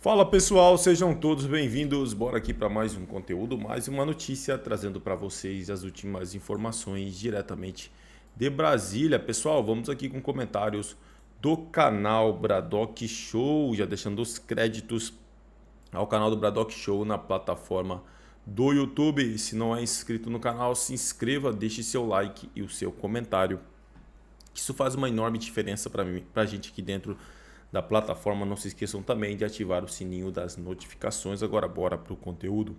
Fala pessoal, sejam todos bem-vindos. Bora aqui para mais um conteúdo, mais uma notícia, trazendo para vocês as últimas informações diretamente de Brasília. Pessoal, vamos aqui com comentários do canal Bradock Show, já deixando os créditos ao canal do Bradock Show na plataforma do YouTube. Se não é inscrito no canal, se inscreva, deixe seu like e o seu comentário. Isso faz uma enorme diferença para mim, para a gente aqui dentro da plataforma. Não se esqueçam também de ativar o sininho das notificações. Agora bora para o conteúdo.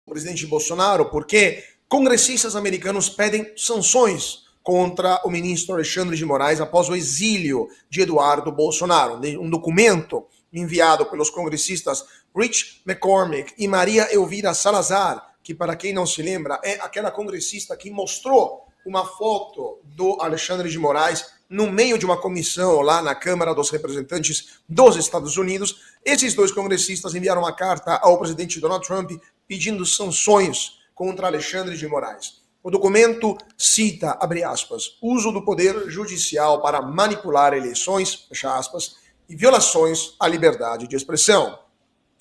O presidente Bolsonaro, porque congressistas americanos pedem sanções contra o ministro Alexandre de Moraes após o exílio de Eduardo Bolsonaro. Um documento enviado pelos congressistas Rich McCormick e Maria Elvira Salazar, que, para quem não se lembra, é aquela congressista que mostrou uma foto do Alexandre de Moraes no meio de uma comissão lá na Câmara dos Representantes dos Estados Unidos. Esses dois congressistas enviaram uma carta ao presidente Donald Trump pedindo sanções contra Alexandre de Moraes. O documento cita, abre aspas, uso do poder judicial para manipular eleições, fecha aspas, e violações à liberdade de expressão.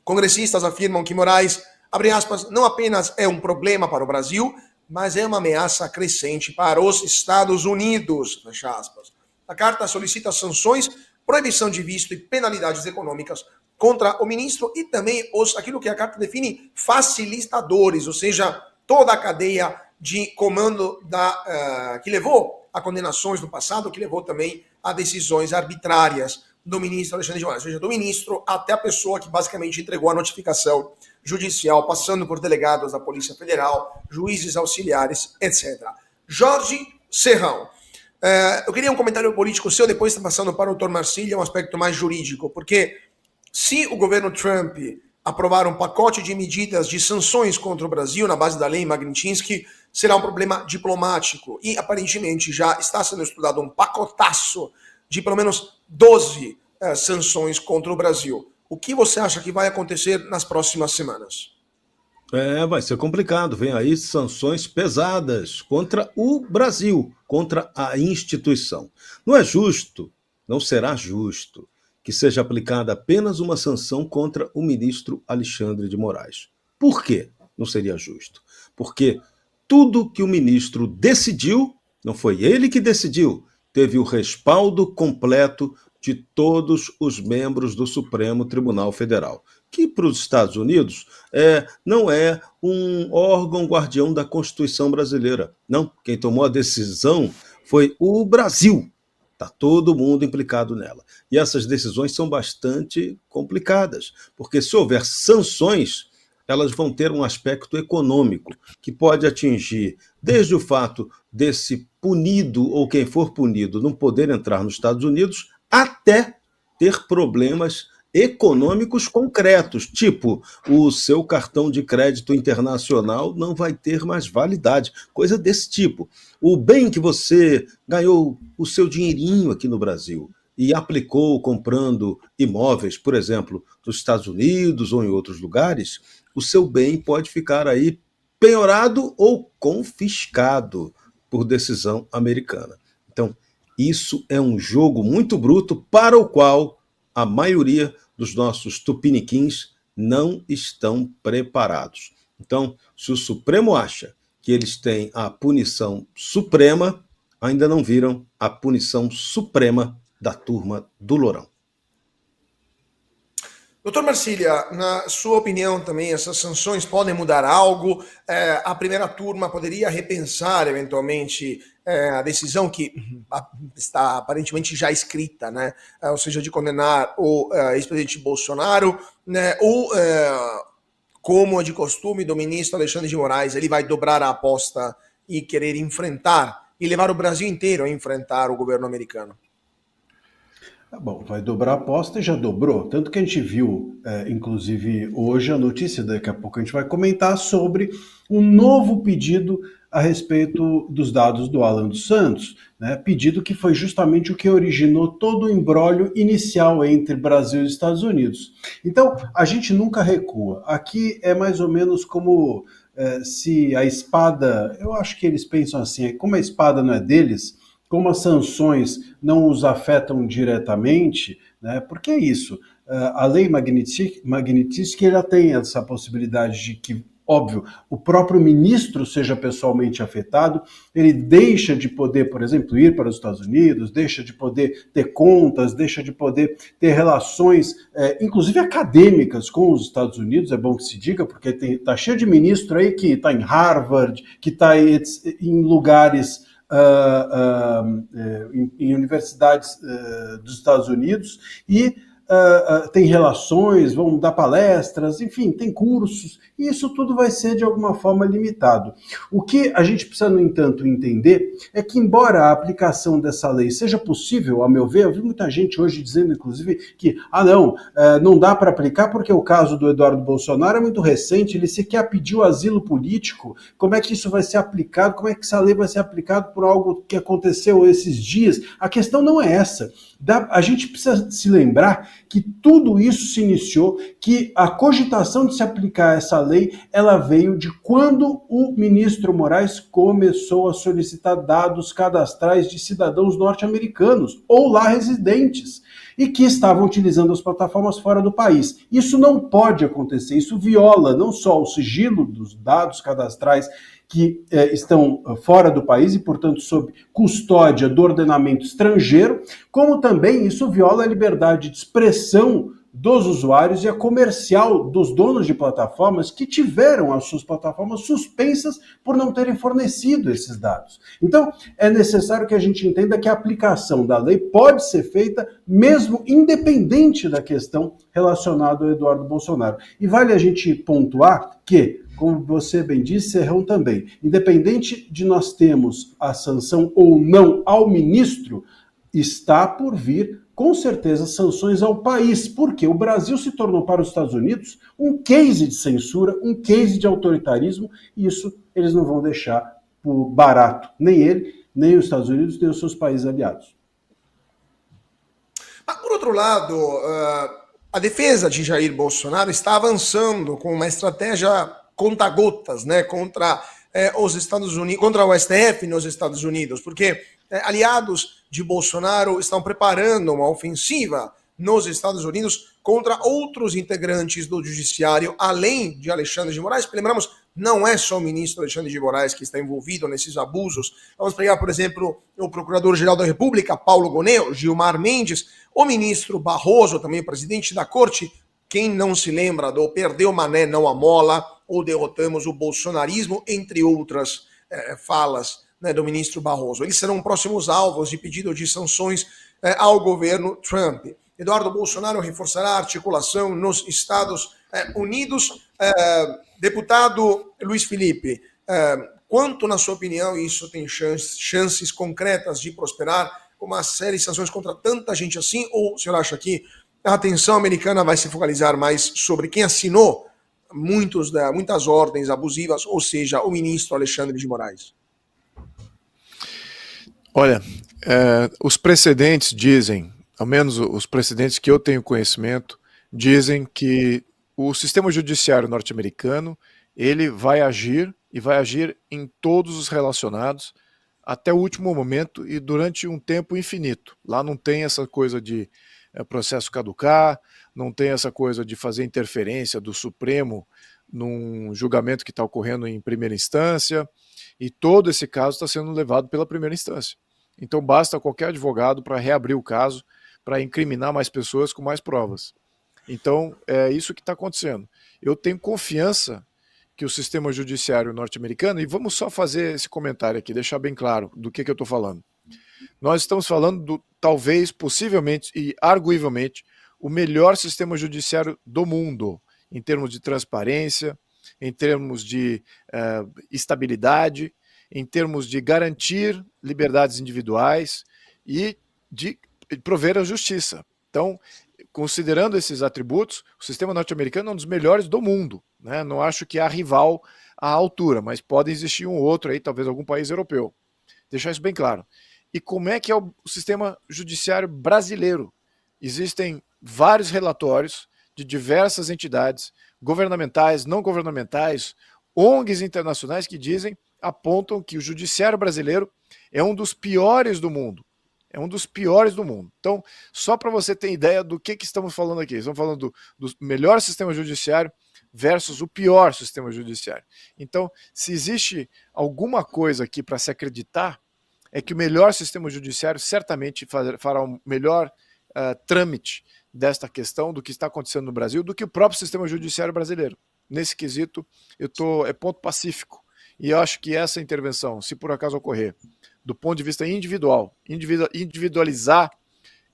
Congressistas afirmam que Moraes, abre aspas, não apenas é um problema para o Brasil, mas é uma ameaça crescente para os Estados Unidos, fecha aspas. A carta solicita sanções, proibição de visto e penalidades econômicas contra o ministro e também aquilo que a carta define facilitadores, ou seja, toda a cadeia de comando que levou a condenações no passado, que levou também a decisões arbitrárias do ministro Alexandre de Moraes, ou seja, do ministro até a pessoa que basicamente entregou a notificação judicial, passando por delegados da Polícia Federal, juízes auxiliares, etc. Jorge Serrão. Eu queria um comentário político seu, depois está passando para o Dr. Marcília, um aspecto mais jurídico, porque se o governo Trump aprovar um pacote de medidas de sanções contra o Brasil na base da lei Magnitsky, será um problema diplomático e aparentemente já está sendo estudado um pacotaço de pelo menos 12 sanções contra o Brasil. O que você acha que vai acontecer nas próximas semanas? Vai ser complicado. Vem aí sanções pesadas contra o Brasil, contra a instituição. Não é justo, não será justo que seja aplicada apenas uma sanção contra o ministro Alexandre de Moraes. Por quê? Não seria justo. Porque tudo que o ministro decidiu, não foi ele que decidiu, teve o respaldo completo de todos os membros do Supremo Tribunal Federal, que para os Estados Unidos não é um órgão guardião da Constituição brasileira. Não, quem tomou a decisão foi o Brasil. Está todo mundo implicado nela. E essas decisões são bastante complicadas, porque se houver sanções, elas vão ter um aspecto econômico, que pode atingir desde o fato desse punido ou quem for punido não poder entrar nos Estados Unidos, até ter problemas econômicos concretos, tipo o seu cartão de crédito internacional não vai ter mais validade, coisa desse tipo. O bem que você ganhou o seu dinheirinho aqui no Brasil e aplicou comprando imóveis, por exemplo, nos Estados Unidos ou em outros lugares, o seu bem pode ficar aí penhorado ou confiscado por decisão americana. Então, isso é um jogo muito bruto para o qual a maioria dos nossos tupiniquins não estão preparados. Então, se o Supremo acha que eles têm a punição suprema, ainda não viram a punição suprema da turma do Lourão. Doutor Marcília, na sua opinião também, essas sanções podem mudar algo? A primeira turma poderia repensar, eventualmente, a decisão que está aparentemente já escrita, né? Ou seja, de condenar o ex-presidente Bolsonaro, né? Ou, como é de costume do ministro Alexandre de Moraes, ele vai dobrar a aposta e querer enfrentar, e levar o Brasil inteiro a enfrentar o governo americano? Bom, vai dobrar a aposta e já dobrou. Tanto que a gente viu, inclusive hoje, a notícia, daqui a pouco a gente vai comentar sobre um novo pedido a respeito dos dados do Alan dos Santos, né? Pedido que foi justamente o que originou todo o imbróglio inicial entre Brasil e Estados Unidos. Então, a gente nunca recua. Aqui é mais ou menos como se a espada, eu acho que eles pensam assim, como a espada não é deles, como as sanções não os afetam diretamente, né? Porque é isso. A lei Magnitsky ela tem essa possibilidade de que, óbvio, o próprio ministro seja pessoalmente afetado, ele deixa de poder, por exemplo, ir para os Estados Unidos, deixa de poder ter contas, deixa de poder ter relações, inclusive acadêmicas, com os Estados Unidos, é bom que se diga, porque está cheio de ministro aí que está em Harvard, que está em lugares, em universidades dos Estados Unidos, e tem relações, vão dar palestras, enfim, tem cursos, e isso tudo vai ser de alguma forma limitado. O que a gente precisa, no entanto, entender é que, embora a aplicação dessa lei seja possível, a meu ver, eu vi muita gente hoje dizendo, inclusive, que, não dá para aplicar porque o caso do Eduardo Bolsonaro é muito recente, ele sequer pediu asilo político, como é que isso vai ser aplicado, como é que essa lei vai ser aplicada por algo que aconteceu esses dias? A questão não é essa. A gente precisa se lembrar que tudo isso se iniciou, que a cogitação de se aplicar essa lei, ela veio de quando o ministro Moraes começou a solicitar dados cadastrais de cidadãos norte-americanos ou lá residentes e que estavam utilizando as plataformas fora do país. Isso não pode acontecer, isso viola não só o sigilo dos dados cadastrais que estão fora do país e, portanto, sob custódia do ordenamento estrangeiro, como também isso viola a liberdade de expressão dos usuários e a comercial dos donos de plataformas que tiveram as suas plataformas suspensas por não terem fornecido esses dados. Então, é necessário que a gente entenda que a aplicação da lei pode ser feita mesmo independente da questão relacionada ao Eduardo Bolsonaro. E vale a gente pontuar que, como você bem disse, Serrão também, independente de nós termos a sanção ou não ao ministro, está por vir, com certeza, sanções ao país, porque o Brasil se tornou para os Estados Unidos um case de censura, um case de autoritarismo, e isso eles não vão deixar por barato, nem ele, nem os Estados Unidos, nem os seus países aliados. Mas, por outro lado, a defesa de Jair Bolsonaro está avançando com uma estratégia conta-gotas, né, contra os Estados Unidos, contra o STF nos Estados Unidos, porque aliados de Bolsonaro estão preparando uma ofensiva nos Estados Unidos contra outros integrantes do judiciário, além de Alexandre de Moraes, porque lembramos, não é só o ministro Alexandre de Moraes que está envolvido nesses abusos. Vamos pegar, por exemplo, o Procurador-Geral da República, Paulo Goneu, Gilmar Mendes, o ministro Barroso, também o presidente da Corte. Quem não se lembra do perdeu Mané, não a mola, ou derrotamos o bolsonarismo, entre outras falas, né, do ministro Barroso. Eles serão próximos alvos de pedido de sanções ao governo Trump. Eduardo Bolsonaro reforçará a articulação nos Estados Unidos. Deputado Luiz Felipe, quanto, na sua opinião, isso tem chances concretas de prosperar com uma série de sanções contra tanta gente assim? Ou o senhor acha que a atenção americana vai se focalizar mais sobre quem assinou muitas ordens abusivas, ou seja, o ministro Alexandre de Moraes? Olha, os precedentes dizem, ao menos os precedentes que eu tenho conhecimento, dizem que o sistema judiciário norte-americano, ele vai agir e vai agir em todos os relacionados até o último momento e durante um tempo infinito. Lá não tem essa coisa de processo caducar, não tem essa coisa de fazer interferência do Supremo num julgamento que está ocorrendo em primeira instância, e todo esse caso está sendo levado pela primeira instância. Então basta qualquer advogado para reabrir o caso, para incriminar mais pessoas com mais provas. Então é isso que está acontecendo. Eu tenho confiança que o sistema judiciário norte-americano, e vamos só fazer esse comentário aqui, deixar bem claro do que eu estou falando. Nós estamos falando do, talvez, possivelmente e arguivelmente, o melhor sistema judiciário do mundo, em termos de transparência, em termos de estabilidade, em termos de garantir liberdades individuais e de prover a justiça. Então, considerando esses atributos, o sistema norte-americano é um dos melhores do mundo, né? Não acho que há rival à altura, mas pode existir um outro aí, talvez algum país europeu. Deixar isso bem claro. E como é que é o sistema judiciário brasileiro? Existem vários relatórios de diversas entidades, governamentais, não governamentais, ONGs internacionais, que dizem apontam que o judiciário brasileiro é um dos piores do mundo. É um dos piores do mundo. Então, só para você ter ideia do que estamos falando aqui. Estamos falando do melhor sistema judiciário versus o pior sistema judiciário. Então, se existe alguma coisa aqui para se acreditar, é que o melhor sistema judiciário certamente fará um melhor trâmite desta questão do que está acontecendo no Brasil do que o próprio sistema judiciário brasileiro. Nesse quesito, é ponto pacífico. E eu acho que essa intervenção, se por acaso ocorrer, do ponto de vista individualizar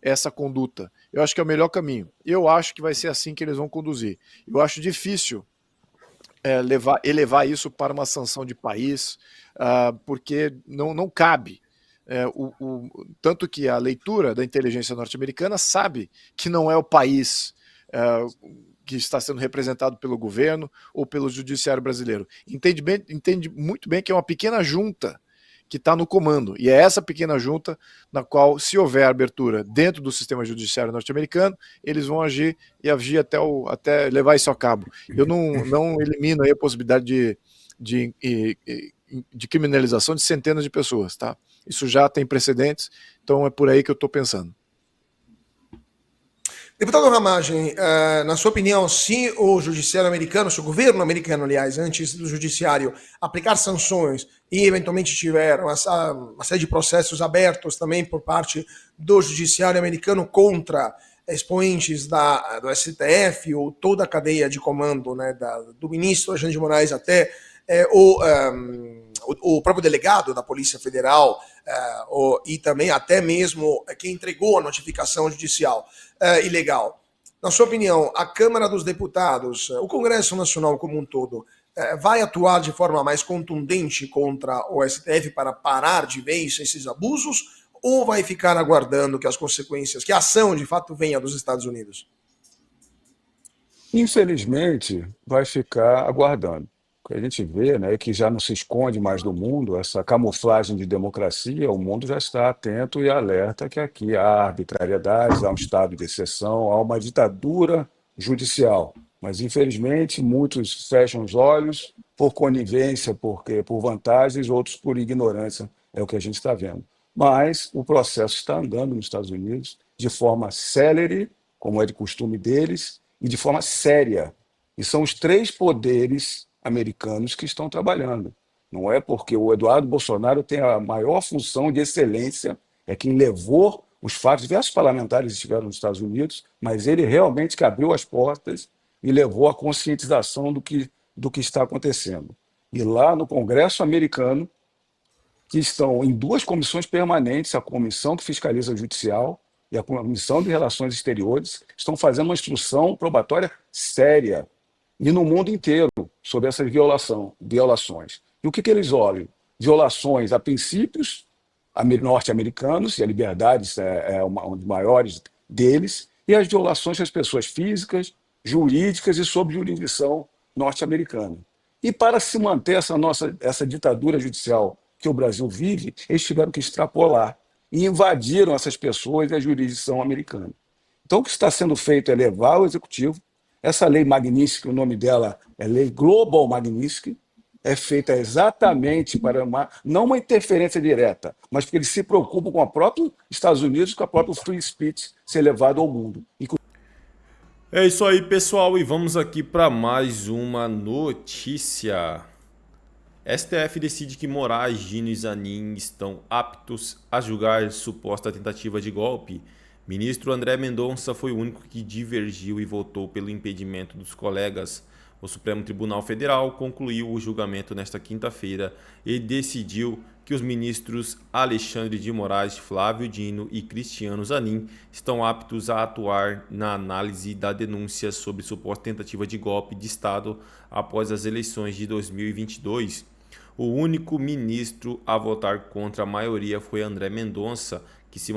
essa conduta, eu acho que é o melhor caminho. Eu acho que vai ser assim que eles vão conduzir. Eu acho difícil elevar isso para uma sanção de país, porque não cabe. Tanto que a leitura da inteligência norte-americana sabe que não é o país que está sendo representado pelo governo ou pelo judiciário brasileiro. Entende muito bem que é uma pequena junta que está no comando. E é essa pequena junta na qual, se houver abertura dentro do sistema judiciário norte-americano, eles vão agir e agir até levar isso a cabo. Eu não elimino aí a possibilidade de criminalização de centenas de pessoas, tá? Isso já tem precedentes, então é por aí que eu estou pensando. Deputado Ramagem, na sua opinião, se o judiciário americano, se o governo americano, aliás, antes do judiciário aplicar sanções e eventualmente tiver uma série de processos abertos também por parte do judiciário americano contra expoentes do STF ou toda a cadeia de comando, né, do ministro Alexandre de Moraes até o próprio delegado da Polícia Federal e também até mesmo quem entregou a notificação judicial ilegal. Na sua opinião, a Câmara dos Deputados, o Congresso Nacional como um todo, vai atuar de forma mais contundente contra o STF para parar de vez esses abusos ou vai ficar aguardando que as consequências, que a ação de fato venha dos Estados Unidos? Infelizmente, vai ficar aguardando. O que a gente vê, né, é que já não se esconde mais do mundo essa camuflagem de democracia, o mundo já está atento e alerta que aqui há arbitrariedades, há um estado de exceção, há uma ditadura judicial. Mas, infelizmente, muitos fecham os olhos por conivência, por vantagens, outros por ignorância, é o que a gente está vendo. Mas o processo está andando nos Estados Unidos de forma célere, como é de costume deles, e de forma séria. E são os três poderes americanos que estão trabalhando. Não é porque o Eduardo Bolsonaro tem a maior função de excelência, é quem levou os fatos, diversos parlamentares estiveram nos Estados Unidos, mas ele realmente que abriu as portas e levou a conscientização do que está acontecendo. E lá no Congresso americano, que estão em duas comissões permanentes, a comissão que fiscaliza o judicial e a comissão de relações exteriores, estão fazendo uma instrução probatória séria, e no mundo inteiro, sobre essas violações. E o que eles olham? Violações a princípios norte-americanos, e a liberdade é um dos maiores deles, e as violações às pessoas físicas, jurídicas e sob jurisdição norte-americana. E para se manter essa ditadura judicial que o Brasil vive, eles tiveram que extrapolar e invadiram essas pessoas e a jurisdição americana. Então, o que está sendo feito é levar o executivo. Essa lei Magnitsky, o nome dela é Lei Global Magnitsky, é feita exatamente para não uma interferência direta, mas porque eles se preocupam com o próprio Estados Unidos, com a própria free speech ser levado ao mundo. É isso aí, pessoal, e vamos aqui para mais uma notícia. STF decide que Moraes, Dino e Zanin estão aptos a julgar suposta tentativa de golpe. Ministro André Mendonça foi o único que divergiu e votou pelo impedimento dos colegas. O Supremo Tribunal Federal concluiu o julgamento nesta quinta-feira e decidiu que os ministros Alexandre de Moraes, Flávio Dino e Cristiano Zanin estão aptos a atuar na análise da denúncia sobre suposta tentativa de golpe de Estado após as eleições de 2022. O único ministro a votar contra a maioria foi André Mendonça, que se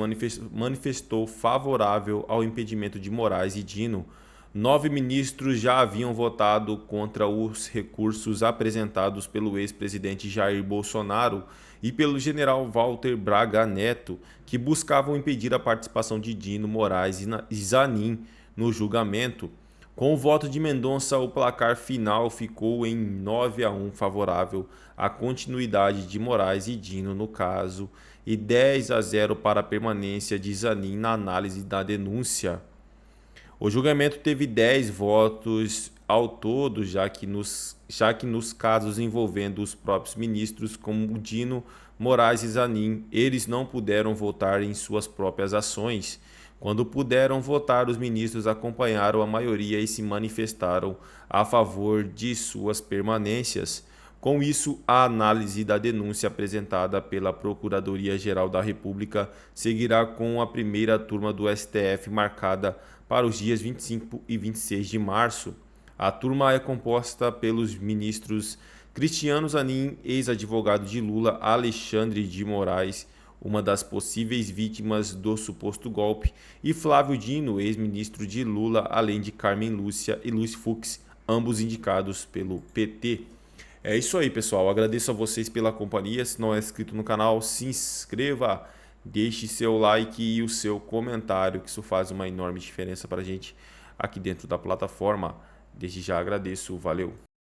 manifestou favorável ao impedimento de Moraes e Dino. 9 ministros já haviam votado contra os recursos apresentados pelo ex-presidente Jair Bolsonaro e pelo general Walter Braga Neto, que buscavam impedir a participação de Dino, Moraes e Zanin no julgamento. Com o voto de Mendonça, o placar final ficou em 9-1 favorável à continuidade de Moraes e Dino no caso e 10-0 para a permanência de Zanin na análise da denúncia. O julgamento teve 10 votos ao todo, já que nos casos envolvendo os próprios ministros, como Dino, Moraes e Zanin, eles não puderam votar em suas próprias ações. Quando puderam votar, os ministros acompanharam a maioria e se manifestaram a favor de suas permanências. Com isso, a análise da denúncia apresentada pela Procuradoria-Geral da República seguirá com a primeira turma do STF marcada para os dias 25 e 26 de março. A turma é composta pelos ministros Cristiano Zanin, ex-advogado de Lula, Alexandre de Moraes, uma das possíveis vítimas do suposto golpe, e Flávio Dino, ex-ministro de Lula, além de Carmen Lúcia e Luiz Fux, ambos indicados pelo PT. É isso aí, pessoal. Agradeço a vocês pela companhia. Se não é inscrito no canal, se inscreva, deixe seu like e o seu comentário, que isso faz uma enorme diferença para a gente aqui dentro da plataforma. Desde já agradeço. Valeu!